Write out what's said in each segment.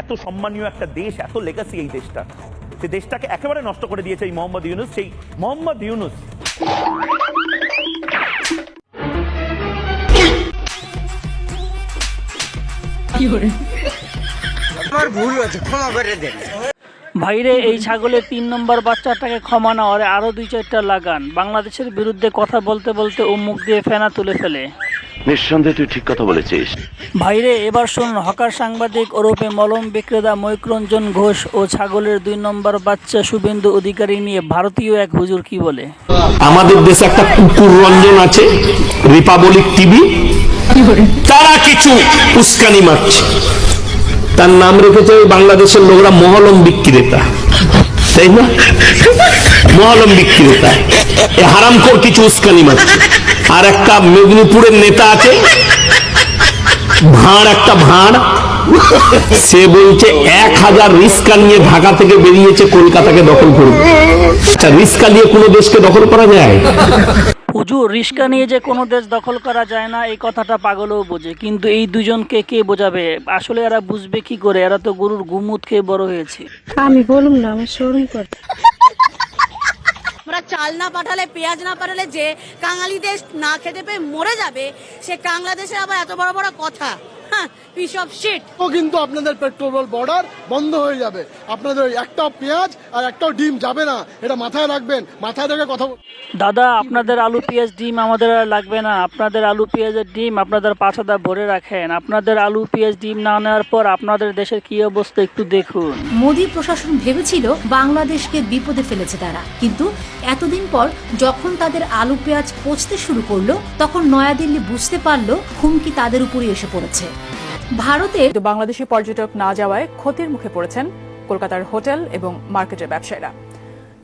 এত সম্মানীয় একটা দেশ, এত লেগাসি এই দেশটা, সেই দেশটাকে একেবারে নষ্ট করে দিয়েছে এই মোহাম্মদ ইউনূস। সেই মোহাম্মদ ইউনূস আমার ভুল হয়েছে, ক্ষমা করে দেন ভাইরে। এই ছাগলের ৩ নম্বর বাচ্চাটাকে ক্ষমা না হলে আরো ২-৪টা লাগান। বাংলাদেশের বিরুদ্ধে কথা বলতে বলতে ও মুখ দিয়ে ফেনা তুলে ফেলে। নিঃসন্দেহে তুই ঠিক কথা বলেছিস ভাইরে। এবার শুনুন, হকার সাংবাদিক ওরফে মলম বিক্রেতা ময়ূকরঞ্জন ঘোষ ও ছাগলের ২ নম্বর বাচ্চা শুভেন্দু অধিকারী নিয়ে ভারতীয় এক হুজুর কি বলে। আমাদের দেশে একটা কুকুর রঞ্জন আছে, রিপাবলিক টিভি, তারা কিছু উস্কানি মারছে। তার নাম রেখেছে বাংলাদেশের লোকরা মহলম বিক্রেতা, তাই না? মহলম বিক্রেতা এ হারামখোর কিছু উস্কানি মারছে। আর একটা মেদিনীপুরের নেতা আছে ভাঁড়, একটা ভাঁড়, সে বলছে ১,০০০ রিস্কা নিয়ে ঢাকা থেকে বেরিয়েছে কলকাতাকে দখল করবে। আচ্ছা, রিস্কা নিয়ে কোনো দেশকে দখল করা যায়? হুজুর, রিস্কা নিয়ে যে কোনো দেশ দখল করা যায় না এই কথাটা পাগলও বোঝে, কিন্তু এই দুজনকে কে বোঝাবে? আসলে এরা বুঝবে কি করে? এরা তো গরুর গুমুত খেয়ে বড় হয়েছে। আমি বলুম না, আমার শরম করে। আমরা চাল না পাঠালে, পেঁয়াজ না পাঠালে যে কাঙালি দেশ না খেতে পেয়ে মরে যাবে, সে বাংলাদেশে আবার এত বড় বড় কথা। Piece of shit. ও কিন্তু আপনাদের পেট্রোল বর্ডার বন্ধ হয়ে যাবে, আপনাদের একটাও পেঁয়াজ আর একটাও ডিম যাবে না, এটা মাথায় রাখবেন। মাথায় রেখে কথা দাদা, আপনাদের আলু পেঁয়াজ ডিম আমাদের আর লাগবে না। আপনাদের আলু পেঁয়াজের ডিম আপনাদের পাছাদা ভরে রাখেন। আপনাদের আলু পেঁয়াজ ডিম না নেওয়ার পর আপনাদের দেশের কি অবস্থা একটু দেখুন। মোদী প্রশাসন ভেবেছিল বাংলাদেশকে বিপদে ফেলেছে তারা, কিন্তু এতদিন পর যখন তাদের আলু পেঁয়াজ পচতে শুরু করলো, তখন নয়াদিল্লি বুঝতে পারলো হুমকি তাদের উপরই এসে পড়েছে। ভারতের বাংলাদেশি পর্যটক না যাওয়ায় ক্ষতির মুখে পড়েছেন কলকাতার হোটেল এবং মার্কেটের ব্যবসায়ীরা।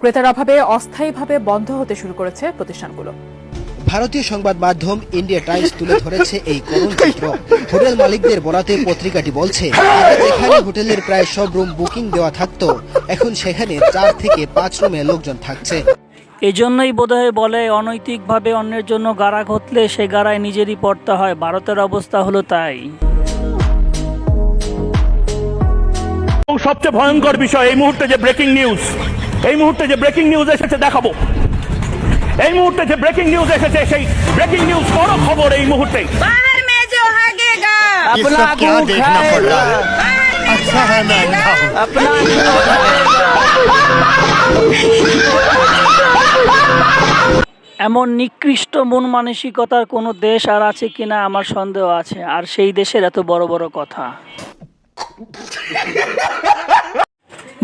ক্রেতার অভাবে অস্থায়ীভাবে বন্ধ হতে শুরু করেছে প্রতিষ্ঠানগুলো। ভারতীয় সংবাদ মাধ্যম ইন্ডিয়া টাইমস তুলে ধরেছে এই করুণ চিত্র। হোটেল মালিকদের বরাতে পত্রিকাটি বলছে, এখানে হোটেলের প্রায় সব রুম বুকিং দেওয়া থাকতো, এখন সেখানে ৪ থেকে ৫ রুমে লোকজন থাকছে। এই জন্যই বোধহয় বলে, অনৈতিকভাবে অন্যের জন্য গাড়া ঘটলে সে গাড়ায় নিজেরই পড়তে হয়। ভারতের অবস্থা হলো তাই। সবচেয়ে ভয়ঙ্কর বিষয় এই মুহূর্তে যে ব্রেকিং নিউজ এসেছে দেখাবো। এই মুহূর্তে যে ব্রেকিং নিউজ এসেছে, সেই ব্রেকিং নিউজ বড় খবর এই মুহূর্তে। এমন নিকৃষ্ট মন মানসিকতার কোনো দেশ আর আছে কিনা আমার সন্দেহ আছে, আর সেই দেশের এত বড় বড় কথা।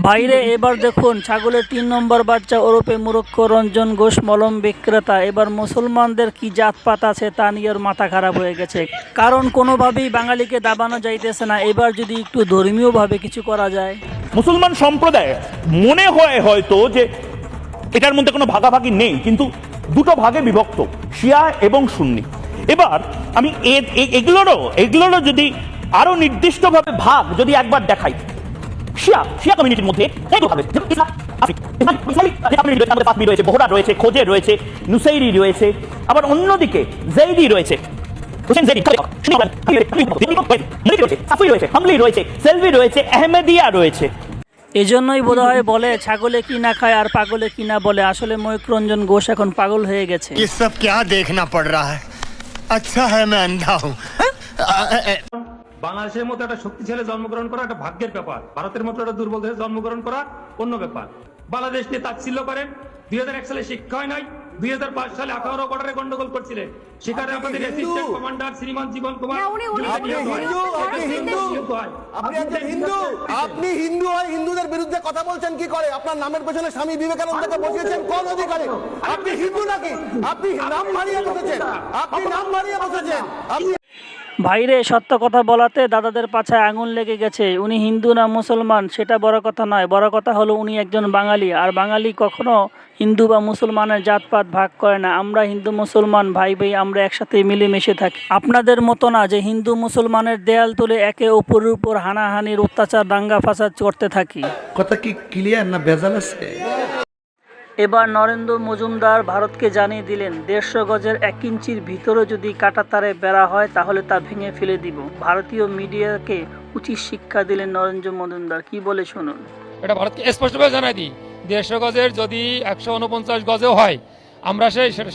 বাইরে এবার দেখুন, ছাগলের ৩ নম্বর বাচ্চা ওরফে মূর্খরঞ্জন ঘোষ মলম বিক্রেতা এবার মুসলমানদের কি জাতপাত আছে তা নিয়ে মাথা খারাপ হয়ে গেছে। কারণ কোনোভাবেই বাঙালিকে দাবানো যাইতেছে না। এবার যদি একটু ধর্মীয়ভাবে কিছু করা যায়। মুসলমান সম্প্রদায় মনে হয় হয়তো যে এটার মধ্যে কোনো ভাগাভাগি নেই, কিন্তু দুটো ভাগে বিভক্ত, শিয়া এবং সুন্নি। এবার আমি এগুলোরও যদি আরো নির্দিষ্টভাবে ভাগ যদি একবার দেখাই, শিয়া কমিউনিটির মধ্যে রয়েছে, বোহরা রয়েছে, খোজে রয়েছে, নুসাইরি রয়েছে, আবার অন্যদিকে জেইদি রয়েছে, হামলি রয়েছে, সেলভি রয়েছে, আহমেদিয়া রয়েছে। এজন্যই বোধহয় বলে ছাগলে কি না খায় আর পাগলে কি না বলে। আসলে ময়ূকরঞ্জন ঘোষ এখন পাগল হয়ে গেছে। বাংলাদেশের মতো একটা শক্তিশালী জন্মগ্রহণ করা একটা ভাগ্যের ব্যাপার, ভারতের মতো একটা দুর্বল দেশে জন্মগ্রহণ করা অন্য ব্যাপার। বাংলাদেশ নিয়ে তাচ্ছিল্য করেন। 2001 সালে শিক্ষা হয় নাই, 2005 সালে 18 বর্ডারে গন্ডগোল করছিলেন, সেখানে আমাদের অ্যাসিস্ট্যান্ট কমান্ডার শ্রীমান জীবন কুমার। আপনি হিন্দু হয়, হিন্দুদের বিরুদ্ধে কথা বলছেন কি করে? আপনার নামের পেছনে স্বামী বিবেকানন্দকে বসিয়েছেন কোন অধিকারে? আপনি হিন্দু নাকি? আপনি নাম মারিয়ে বসেছেন। ভাইরে, সত্য কথা বলাতে দাদাদের পাছায় আঙুল লেগে গেছে। উনি হিন্দু না মুসলমান সেটা বড় কথা নয়, বড় কথা হলো উনি একজন বাঙালি। আর বাঙালি কখনো হিন্দু বা মুসলমানের জাতপাত ভাগ করে না। আমরা হিন্দু মুসলমান ভাই ভাই, আমরা একসাথে মিলেমিশে থাকি। আপনাদের মতো না যে হিন্দু মুসলমানের দেয়াল তুলে একে অপরের উপর হানাহানির অত্যাচার দাঙ্গা ফাসাদ করতে থাকি। কথা কি ক্লিয়ার না ভেজাল আছে? এবার নরেন্দ্র মজুমদার ভারতকে জানিয়ে দিলেন 150 গজের 1 ইঞ্চির ভিতরে যদি কাঁটাতারে বেড়া হয় তাহলে তা ভেঙে ফেলে দিব। ভারতীয় মিডিয়াকে উচিত শিক্ষা দিলেন নরেন্দ্র মজুমদার, কি বলে শুনুন। এটা ভারতকে স্পষ্টভাবে জানাই দিই, 150 গজের যদি 149 গজেও হয় আমরা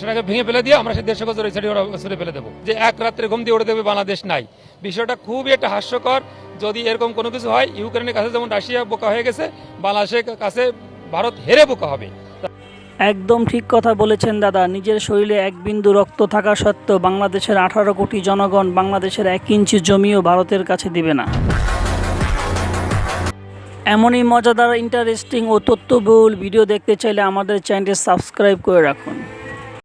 সেটাকে ভেঙে ফেলে দিয়ে আমরা সেই 150 গজের ওই সাইডে সরে ফেলে দেবো। যে এক রাত্রে ঘুম দিয়ে উড়ে দেবে বাংলাদেশ নাই, বিষয়টা খুবই একটা হাস্যকর। যদি এরকম কোনো কিছু হয়, ইউক্রেনের কাছে যেমন রাশিয়া বোকা হয়ে গেছে, বাংলাদেশের কাছে ভারত হেরে বোকা হবে। একদম ঠিক কথা বলেছেন দাদা। নিজের শরীরে 1 বিন্দু রক্ত থাকা সত্ত্বেও বাংলাদেশের 18 কোটি জনগণ বাংলাদেশের 1 ইঞ্চি জমিও ভারতের কাছে দিবে না। এমনই মজাদার, ইন্টারেস্টিং ও তথ্যবহুল ভিডিও দেখতে চাইলে আমাদের চ্যানেলটি সাবস্ক্রাইব করে রাখুন।